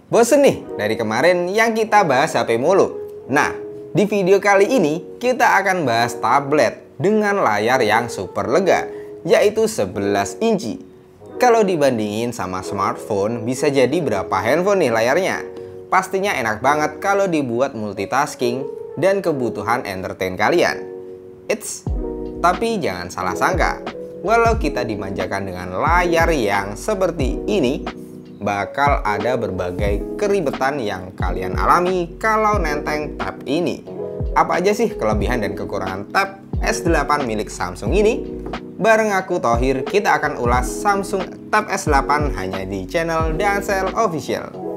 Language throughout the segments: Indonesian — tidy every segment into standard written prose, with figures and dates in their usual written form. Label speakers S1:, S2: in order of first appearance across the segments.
S1: Bosen nih dari kemarin yang kita bahas HP mulu? Nah, di video kali ini kita akan bahas tablet dengan layar yang super lega, yaitu 11 inci. Kalau dibandingin sama smartphone, bisa jadi berapa handphone nih layarnya? Pastinya enak banget kalau dibuat multitasking dan kebutuhan entertain kalian. Tapi jangan salah sangka, walau kita dimanjakan dengan layar yang seperti ini, bakal ada berbagai keribetan yang kalian alami kalau nenteng tab ini. Apa aja sih kelebihan dan kekurangan tab S8 milik Samsung ini? Bareng aku Thohir, kita akan ulas Samsung Tab S8 hanya di channel Dancel Official.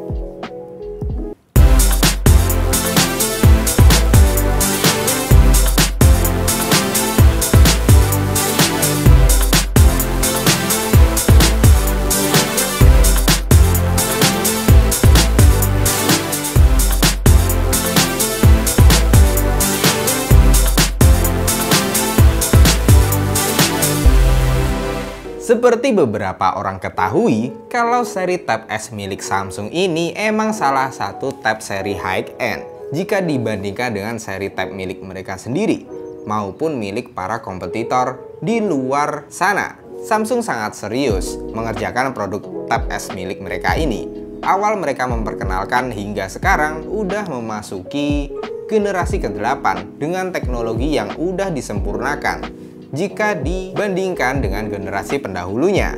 S1: Seperti beberapa orang ketahui, kalau seri Tab S milik Samsung ini emang salah satu tab seri high-end jika dibandingkan dengan seri tab milik mereka sendiri maupun milik para kompetitor di luar sana. Samsung sangat serius mengerjakan produk Tab S milik mereka ini. Awal mereka memperkenalkan hingga sekarang udah memasuki generasi ke-8 dengan teknologi yang udah disempurnakan jika dibandingkan dengan generasi pendahulunya.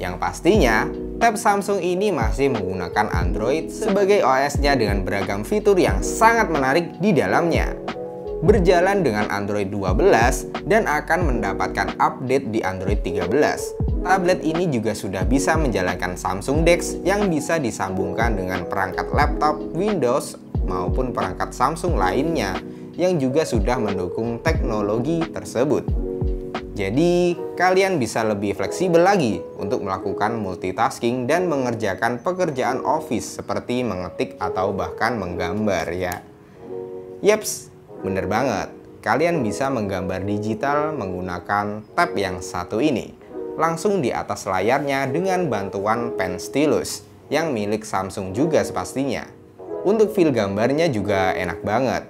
S1: Yang pastinya, tab Samsung ini masih menggunakan Android sebagai OS-nya dengan beragam fitur yang sangat menarik di dalamnya. Berjalan dengan Android 12 dan akan mendapatkan update di Android 13. Tablet ini juga sudah bisa menjalankan Samsung DeX yang bisa disambungkan dengan perangkat laptop, Windows, maupun perangkat Samsung lainnya yang juga sudah mendukung teknologi tersebut. Jadi, kalian bisa lebih fleksibel lagi untuk melakukan multitasking dan mengerjakan pekerjaan office seperti mengetik atau bahkan menggambar ya. Yeps, bener banget. Kalian bisa menggambar digital menggunakan tab yang satu ini. Langsung di atas layarnya dengan bantuan pen stylus yang milik Samsung juga sepastinya. Untuk feel gambarnya juga enak banget,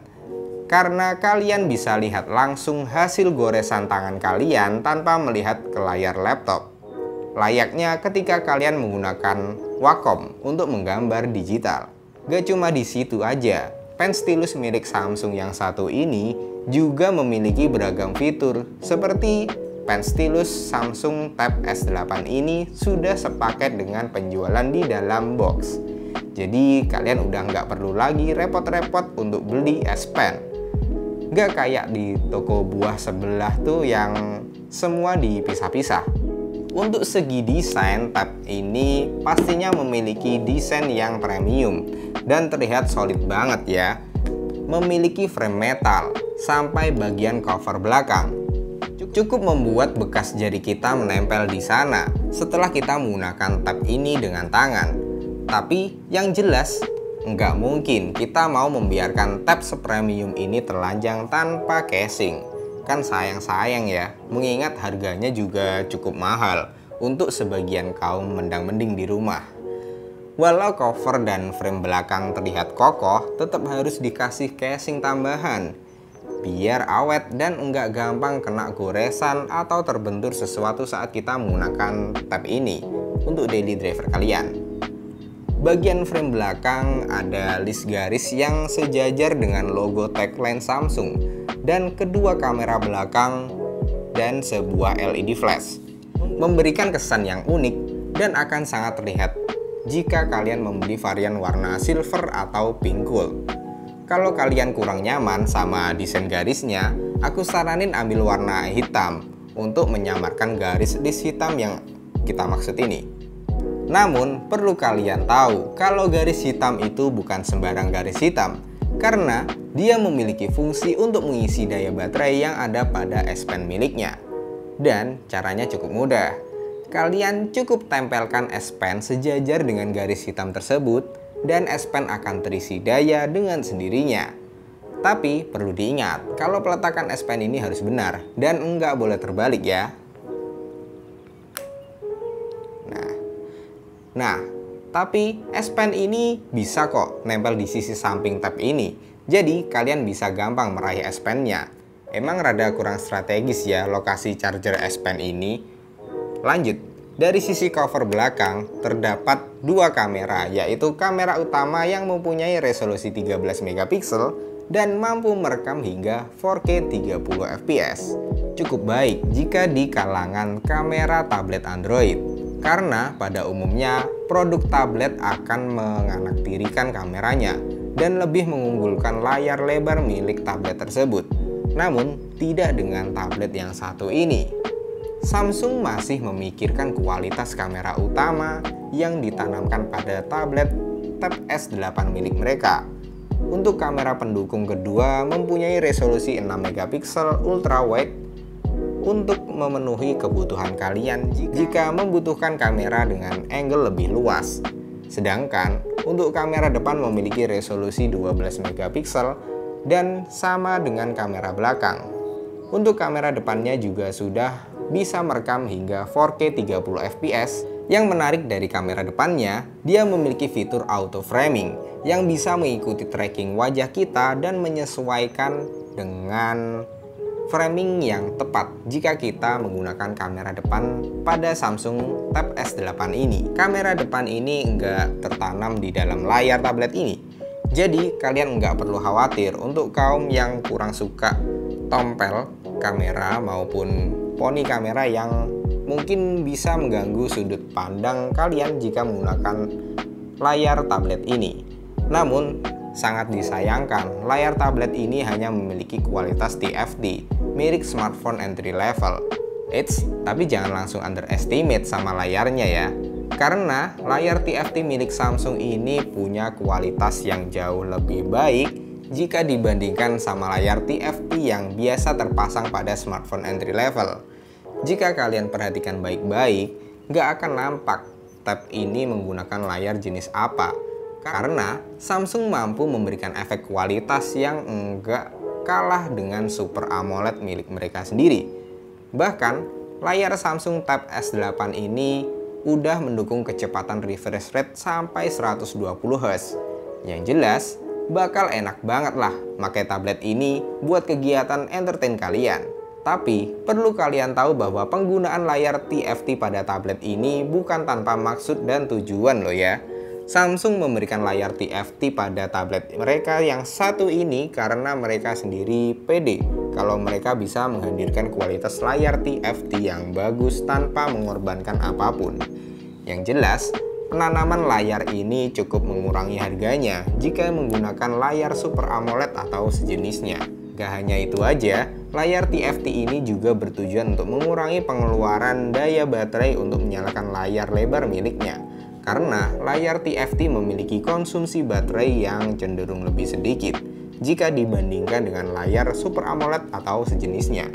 S1: karena kalian bisa lihat langsung hasil goresan tangan kalian tanpa melihat ke layar laptop. Layaknya ketika kalian menggunakan Wacom untuk menggambar digital. Gak cuma di situ aja, pen stylus milik Samsung yang satu ini juga memiliki beragam fitur. Seperti pen stylus Samsung Tab S8 ini sudah sepaket dengan penjualan di dalam box. Jadi kalian udah nggak perlu lagi repot-repot untuk beli S Pen. Gak kayak di toko buah sebelah tuh yang semua dipisah-pisah. Untuk segi desain, tab ini pastinya memiliki desain yang premium dan terlihat solid banget ya. Memiliki frame metal sampai bagian cover belakang. Cukup membuat bekas jari kita menempel di sana setelah kita menggunakan tab ini dengan tangan. Tapi yang jelas, nggak mungkin kita mau membiarkan tab sepremium ini telanjang tanpa casing. Kan sayang-sayang ya, mengingat harganya juga cukup mahal untuk sebagian kaum mendang-mending di rumah. Walau cover dan frame belakang terlihat kokoh, tetap harus dikasih casing tambahan biar awet dan nggak gampang kena goresan atau terbentur sesuatu saat kita menggunakan tab ini untuk daily driver kalian. Bagian frame belakang ada list garis yang sejajar dengan logo tagline Samsung dan kedua kamera belakang dan sebuah LED flash. Memberikan kesan yang unik dan akan sangat terlihat jika kalian membeli varian warna silver atau pink gold. Kalau kalian kurang nyaman sama desain garisnya, aku saranin ambil warna hitam untuk menyamarkan garis list hitam yang kita maksud ini. Namun, perlu kalian tahu kalau garis hitam itu bukan sembarang garis hitam, karena dia memiliki fungsi untuk mengisi daya baterai yang ada pada S Pen miliknya. Dan caranya cukup mudah. Kalian cukup tempelkan S Pen sejajar dengan garis hitam tersebut, dan S Pen akan terisi daya dengan sendirinya. Tapi perlu diingat, kalau peletakan S Pen ini harus benar dan nggak boleh terbalik ya. Nah, Tapi S Pen ini bisa kok nempel di sisi samping tab ini. Jadi kalian bisa gampang meraih S Pen-nya. Emang rada kurang strategis ya lokasi charger S Pen ini. Lanjut, dari sisi cover belakang terdapat dua kamera, yaitu kamera utama yang mempunyai resolusi 13 megapiksel dan mampu merekam hingga 4K 30 fps. Cukup baik jika di kalangan kamera tablet Android, karena pada umumnya produk tablet akan menganaktirikan kameranya dan lebih mengunggulkan layar lebar milik tablet tersebut. Namun tidak dengan tablet yang satu ini. Samsung masih memikirkan kualitas kamera utama yang ditanamkan pada tablet Tab S8 milik mereka. Untuk kamera pendukung kedua mempunyai resolusi 6 megapiksel ultrawide untuk memenuhi kebutuhan kalian jika membutuhkan kamera dengan angle lebih luas. Sedangkan untuk kamera depan memiliki resolusi 12 megapiksel dan sama dengan kamera belakang. Untuk kamera depannya juga sudah bisa merekam hingga 4K 30 fps. Yang menarik dari kamera depannya, dia memiliki fitur auto framing yang bisa mengikuti tracking wajah kita dan menyesuaikan dengan framing yang tepat jika kita menggunakan kamera depan pada Samsung Tab S8 ini. Kamera depan ini enggak tertanam di dalam layar tablet ini. Jadi kalian nggak perlu khawatir untuk kaum yang kurang suka tompel kamera maupun poni kamera yang mungkin bisa mengganggu sudut pandang kalian jika menggunakan layar tablet ini. Namun sangat disayangkan layar tablet ini hanya memiliki kualitas TFT mirip smartphone entry level. Tapi jangan langsung underestimate sama layarnya ya. Karena layar TFT milik Samsung ini punya kualitas yang jauh lebih baik jika dibandingkan sama layar TFT yang biasa terpasang pada smartphone entry level. Jika kalian perhatikan baik-baik, nggak akan nampak tab ini menggunakan layar jenis apa. Karena Samsung mampu memberikan efek kualitas yang enggak kalah dengan Super AMOLED milik mereka sendiri. Bahkan, layar Samsung Tab S8 ini udah mendukung kecepatan refresh rate sampai 120 Hz. Yang jelas, bakal enak banget lah pakai tablet ini buat kegiatan entertain kalian. Tapi perlu kalian tahu bahwa penggunaan layar TFT pada tablet ini bukan tanpa maksud dan tujuan loh ya. Samsung memberikan layar TFT pada tablet mereka yang satu ini karena mereka sendiri pede kalau mereka bisa menghadirkan kualitas layar TFT yang bagus tanpa mengorbankan apapun. Yang jelas, penanaman layar ini cukup mengurangi harganya jika menggunakan layar Super AMOLED atau sejenisnya. Gak hanya itu aja, layar TFT ini juga bertujuan untuk mengurangi pengeluaran daya baterai untuk menyalakan layar lebar miliknya. Karena layar TFT memiliki konsumsi baterai yang cenderung lebih sedikit jika dibandingkan dengan layar Super AMOLED atau sejenisnya.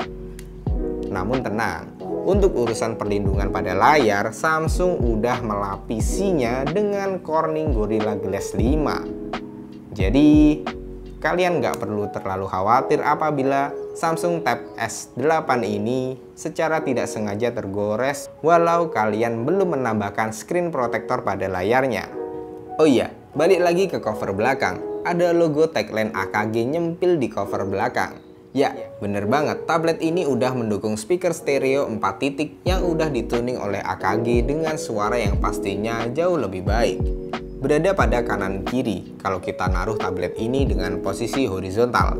S1: Namun tenang, untuk urusan perlindungan pada layar, Samsung udah melapisinya dengan Corning Gorilla Glass 5. Jadi kalian nggak perlu terlalu khawatir apabila Samsung Tab S8 ini secara tidak sengaja tergores walau kalian belum menambahkan screen protector pada layarnya. Oh iya, balik lagi ke cover belakang. Ada logo tagline AKG nyempil di cover belakang. Ya, bener banget, tablet ini udah mendukung speaker stereo 4 titik yang udah dituning oleh AKG dengan suara yang pastinya jauh lebih baik. Berada pada kanan kiri kalau kita naruh tablet ini dengan posisi horizontal.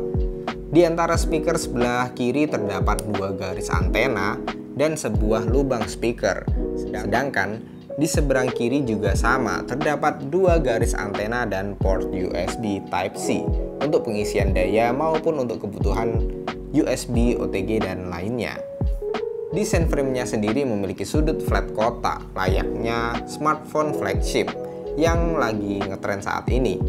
S1: Di antara speaker sebelah kiri terdapat 2 garis antena dan sebuah lubang speaker. Sedangkan di seberang kiri juga sama, terdapat 2 garis antena dan port USB Type-C untuk pengisian daya maupun untuk kebutuhan USB, OTG, dan lainnya. Desain framenya sendiri memiliki sudut flat kotak layaknya smartphone flagship yang lagi ngetren saat ini.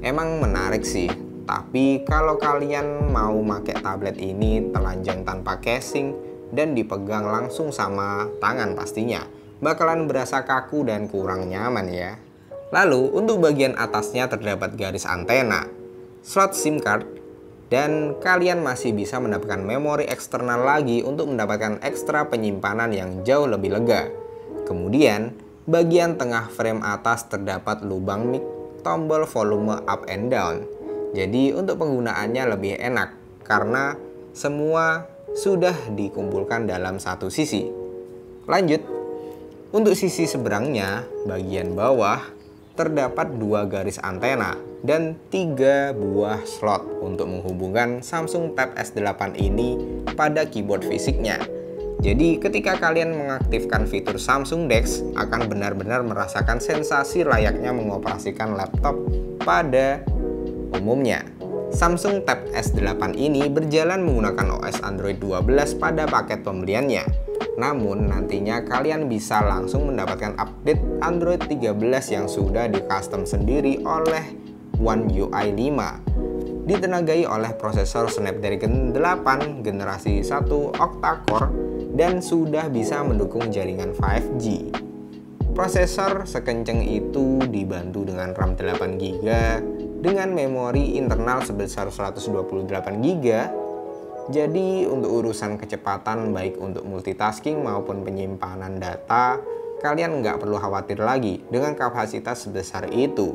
S1: Emang menarik sih, tapi kalau kalian mau pakai tablet ini telanjang tanpa casing dan dipegang langsung sama tangan pastinya bakalan berasa kaku dan kurang nyaman ya. Lalu untuk bagian atasnya terdapat garis antena, slot SIM card, dan kalian masih bisa mendapatkan memori eksternal lagi untuk mendapatkan ekstra penyimpanan yang jauh lebih lega. Kemudian Bagian tengah frame atas terdapat lubang mic, tombol volume up and down. Jadi untuk penggunaannya lebih enak karena semua sudah dikumpulkan dalam satu sisi. Lanjut, untuk sisi seberangnya, bagian bawah terdapat 2 garis antena dan 3 buah slot untuk menghubungkan Samsung Tab S8 ini pada keyboard fisiknya. Jadi ketika kalian mengaktifkan fitur Samsung DeX akan benar-benar merasakan sensasi layaknya mengoperasikan laptop pada umumnya. Samsung Tab S8 ini berjalan menggunakan OS Android 12 pada paket pembeliannya. Namun nantinya kalian bisa langsung mendapatkan update Android 13 yang sudah di custom sendiri oleh One UI 5. Ditenagai oleh prosesor Snapdragon 8 generasi 1 octa-core dan sudah bisa mendukung jaringan 5G. Prosesor sekencang itu dibantu dengan RAM 8GB dengan memori internal sebesar 128GB. Jadi untuk urusan kecepatan baik untuk multitasking maupun penyimpanan data, kalian nggak perlu khawatir lagi dengan kapasitas sebesar itu.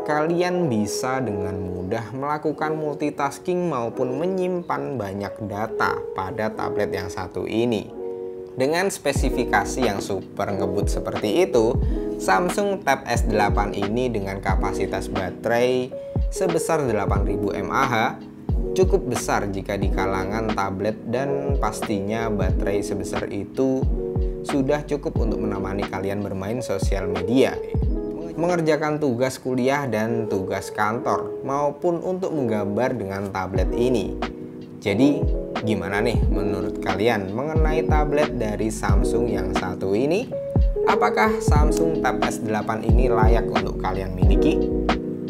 S1: Kalian bisa dengan mudah melakukan multitasking maupun menyimpan banyak data pada tablet yang satu ini. Dengan spesifikasi yang super ngebut seperti itu, Samsung Tab S8 ini dengan kapasitas baterai sebesar 8000 mAh cukup besar jika di kalangan tablet, dan pastinya baterai sebesar itu sudah cukup untuk menemani kalian bermain sosial media, mengerjakan tugas kuliah dan tugas kantor, maupun untuk menggambar dengan tablet ini. Jadi gimana nih menurut kalian mengenai tablet dari Samsung yang satu ini? Apakah Samsung Tab S8 ini layak untuk kalian miliki?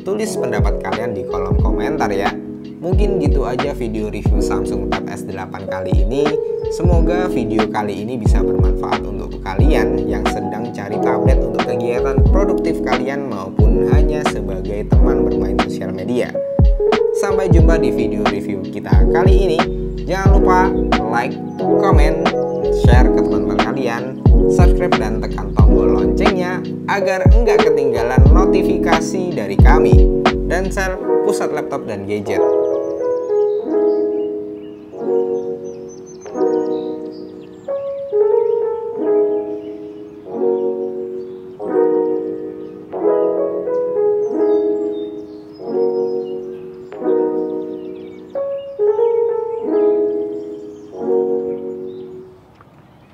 S1: Tulis pendapat kalian di kolom komentar ya. Mungkin gitu aja video review Samsung Tab S8 kali ini. Semoga video kali ini bisa bermanfaat untuk kalian yang sedang cari tablet untuk kegiatan produktif kalian maupun hanya sebagai teman bermain sosial media. Sampai jumpa di video review kita kali ini. Jangan lupa like, komen, share ke teman-teman kalian, subscribe dan tekan tombol loncengnya agar enggak ketinggalan notifikasi dari kami dan Pusat Laptop dan Gadget.